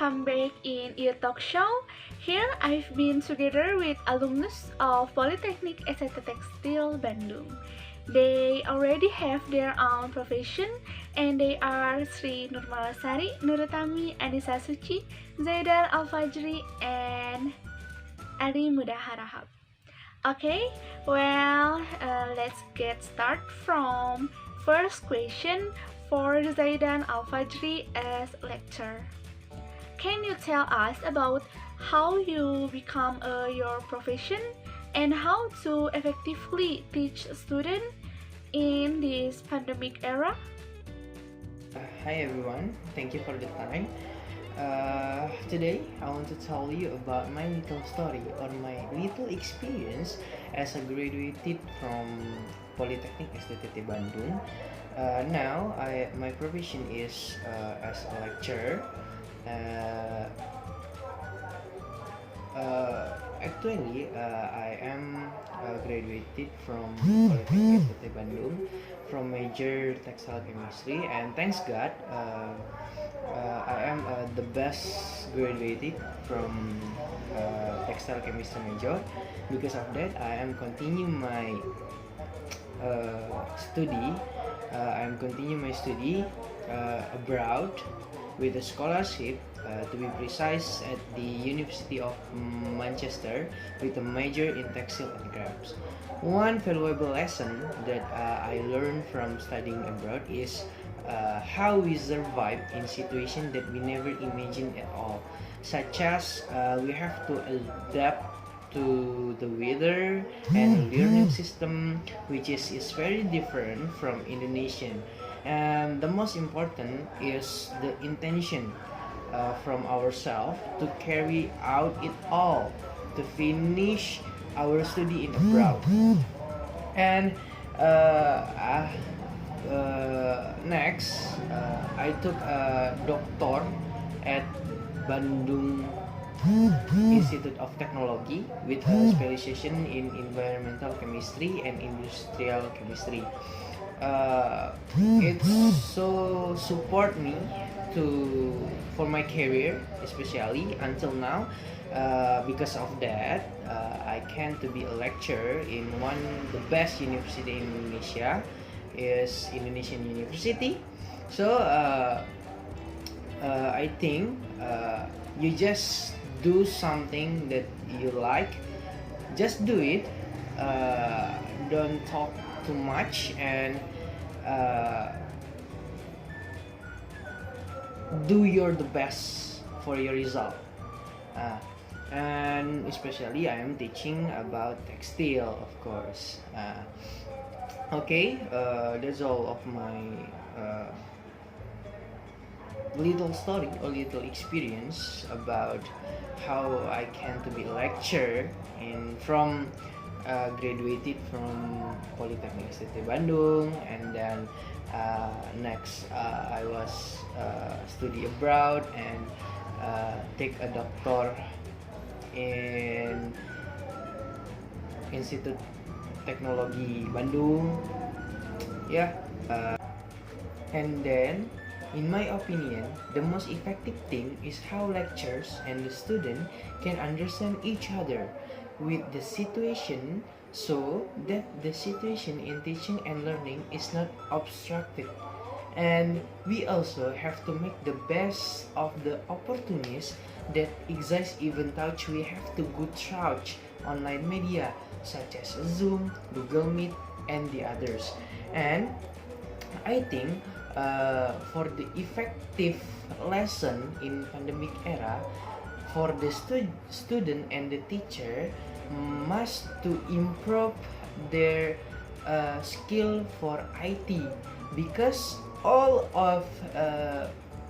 welcome back in your talk show. Here I've been together with alumnus of Polytechnic STTT Textile Bandung. They already have their own profession and they are Sri Nurmalasari, Nurutami, Annisa, Suci, Zaidan Al Fajry, and Muda Harahap. Okay, let's get started from first question for Zaidan Al Fajry as lecturer. Can you tell us about how you become your profession and how to effectively teach students in this pandemic era? Hi everyone, thank you for the time. Today I want to tell you about my little story or my little experience as a graduated from Polytechnic STTT Bandung. Now my profession is as a lecturer. I am graduated from Polytechnic STTT Bandung from major Textile Chemistry, and thanks God, I am the best graduated from Textile Chemistry major. Because of that, I am continuing my study. Abroad with a scholarship, to be precise, at the University of Manchester with a major in textile and crafts. One valuable lesson that I learned from studying abroad is how we survive in situations that we never imagined at all, such as we have to adapt to the weather and learning system, which is very different from Indonesian. And the most important is the intention from ourselves to carry out it all, to finish our study in abroad. And next, I took a doctor at Bandung Institute of Technology with a specialization in environmental chemistry and industrial chemistry. It so support me for my career, especially until now. Because of that, I can to be a lecturer in one the best university in Indonesia, is Indonesian University. So I think you just do something that you like, just do it. Don't talk too much, and do the best for your result. And especially I am teaching about textile, of course. That's all of my little story or little experience about how I can to be a lecturer from graduated from Polytechnic STTT Bandung, and then next I was study abroad and take a doctor in Institute Teknologi Bandung. And then in my opinion, the most effective thing is how lecturers and the student can understand each other with the situation, so that the situation in teaching and learning is not obstructed. And we also have to make the best of the opportunities that exist, even though we have to go through online media such as Zoom, Google Meet, and the others. And I think for the effective lesson in pandemic era, for the student and the teacher must to improve their skill for IT, because all of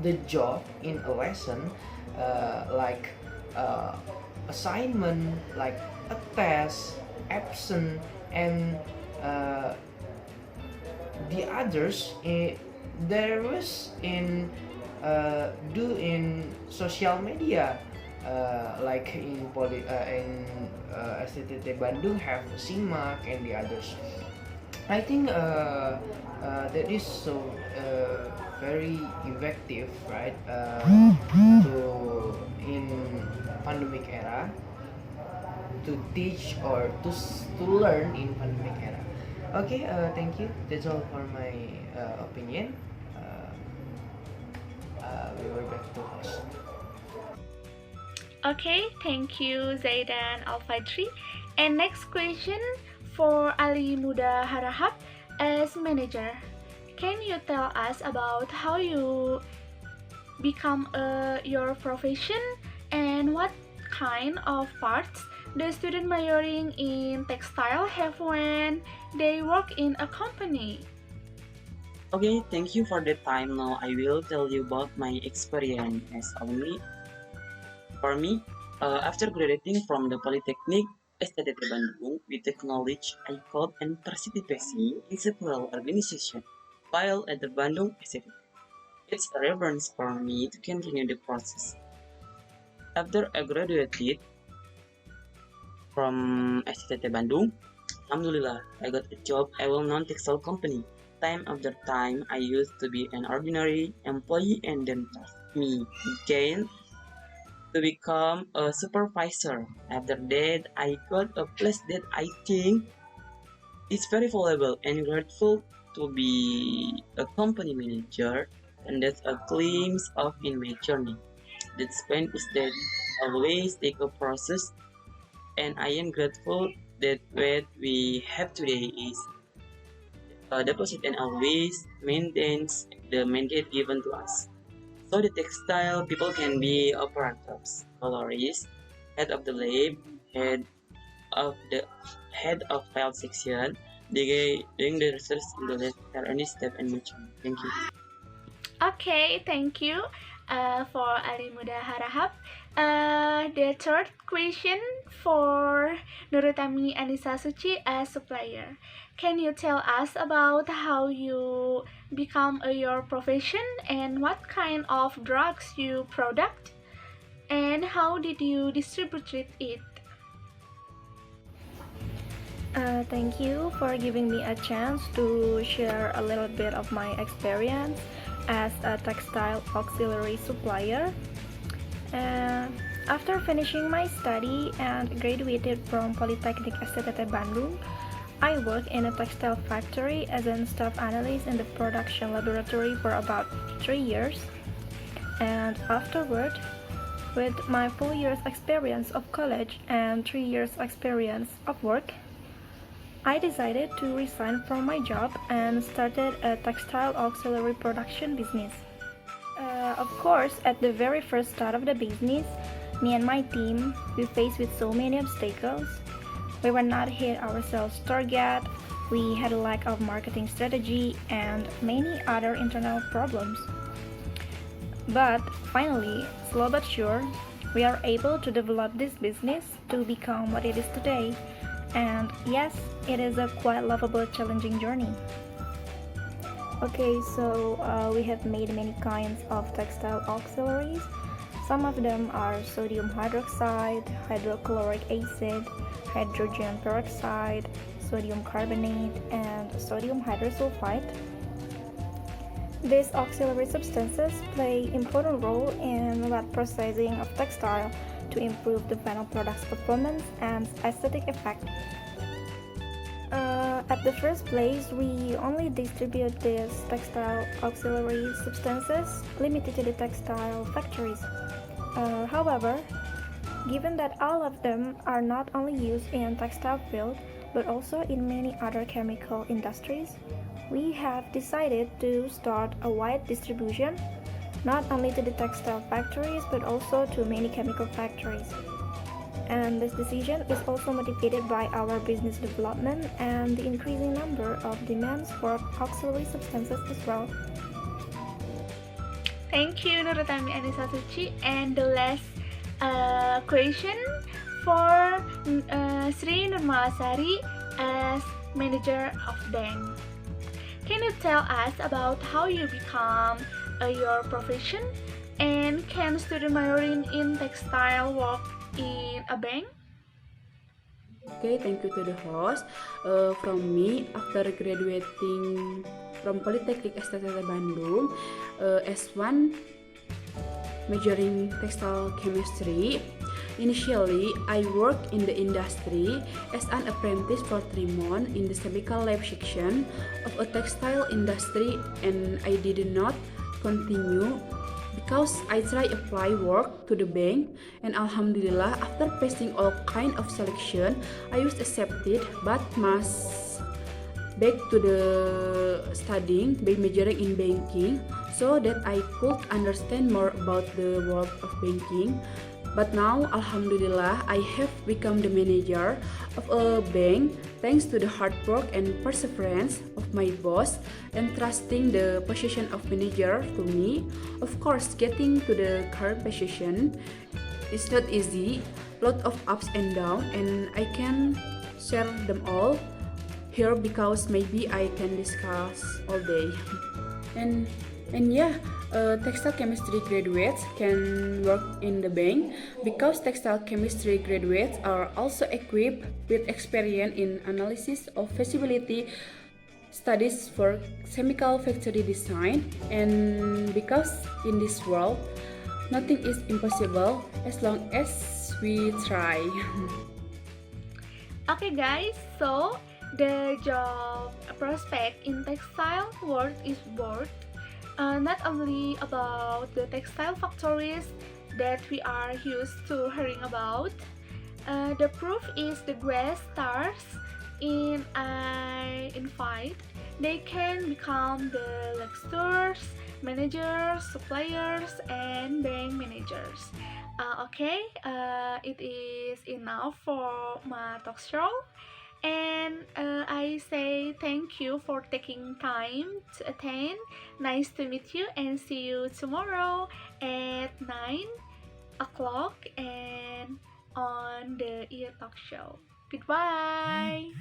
the job in a lesson, like assignment, like a test, absent, and the others, there was in social media, like in STTT Bandung have SIMAK and the others. I think that is so very effective, right? To in pandemic era to teach or to learn in pandemic era. Okay, thank you. That's all for my opinion. Uh, we were back to host. Okay, thank you Zaidan Al Fajry. And next question for Ali Muda Harahap as manager. Can you tell us about how you become your profession and what kind of parts the student majoring in textile have when they work in a company? Okay, thank you for the time. Now I will tell you about my experience as only for me. After graduating from the Polytechnic STTT Bandung with the knowledge I got and participating in several organizations while at the Bandung STTT. It's a reference for me to continue the process. After I graduated from STTT Bandung, Alhamdulillah, I got a job at a well-known textile company. Time after time, I used to be an ordinary employee and then tasked me again to become a supervisor. After that, I got a place that I think is very valuable and grateful to be a company manager, and that's a glimpse of in my journey. The point is that always take a process, and I am grateful that what we have today is deposit and always maintains the mandate given to us. So the textile people can be operators, colorists, head of the lab, head of the head of file section, doing the research in the lab at any step and much more. Thank you. Okay, thank you for Ali Muda Harahap. The third question for Nurutami Annisa Suci as supplier. Can you tell us about how you become your profession and what kind of drugs you product and how did you distribute it? Thank you for giving me a chance to share a little bit of my experience as a textile auxiliary supplier. After finishing my study and graduated from Polytechnic STTT Bandung, I worked in a textile factory as a staff analyst in the production laboratory for about 3 years. And afterward, with my 4 years experience of college and 3 years experience of work, I decided to resign from my job and started a textile auxiliary production business. Of course, at the very first start of the business, me and my team, we faced with so many obstacles. We were not hit our sales target, we had a lack of marketing strategy, and many other internal problems. But finally, slow but sure, we are able to develop this business to become what it is today. And yes, it is a quite lovable, challenging journey. Okay, so we have made many kinds of textile auxiliaries. Some of them are sodium hydroxide, hydrochloric acid, hydrogen peroxide, sodium carbonate, and sodium hydrosulfide. These auxiliary substances play important role in wet processing of textile to improve the final product's performance and aesthetic effect. At the first place, we only distribute these textile auxiliary substances limited to the textile factories. However, given that all of them are not only used in textile field but also in many other chemical industries, we have decided to start a wide distribution, not only to the textile factories but also to many chemical factories. And this decision is also motivated by our business development and the increasing number of demands for auxiliary substances as well. Thank you Nurutami Annisa Suci. And the last question for Sri Nurmalasari as manager of bank. Can you tell us about how you become your profession and can student majoring in textile work in a bank? Okay, thank you to the host. From me, after graduating from Politeknik STTT Bandung, S1 majoring textile chemistry. Initially, I worked in the industry as an apprentice for 3 months in the chemical lab section of a textile industry, and I did not continue because I tried apply work to the bank, and alhamdulillah after passing all kind of selection I was accepted, but must back to the studying by majoring in banking so that I could understand more about the world of banking. But now, alhamdulillah, I have become the manager of a bank thanks to the hard work and perseverance of my boss and trusting the position of manager to me. Of course, getting to the current position is not easy, lot of ups and downs, and I can share them all here because maybe I can discuss all day. And yeah, textile chemistry graduates can work in the bank because textile chemistry graduates are also equipped with experience in analysis of feasibility studies for chemical factory design, and because in this world nothing is impossible as long as we try. Okay guys, so the job prospect in textile world is broad, not only about the textile factories that we are used to hearing about. The proof is the great stars in I invite. They can become the lecturers, managers, suppliers, and bank managers. Okay, it is enough for my talk show. And I say thank you for taking time to attend. Nice to meet you and see you tomorrow at 9 o'clock and on the Ear Talk Show. Goodbye!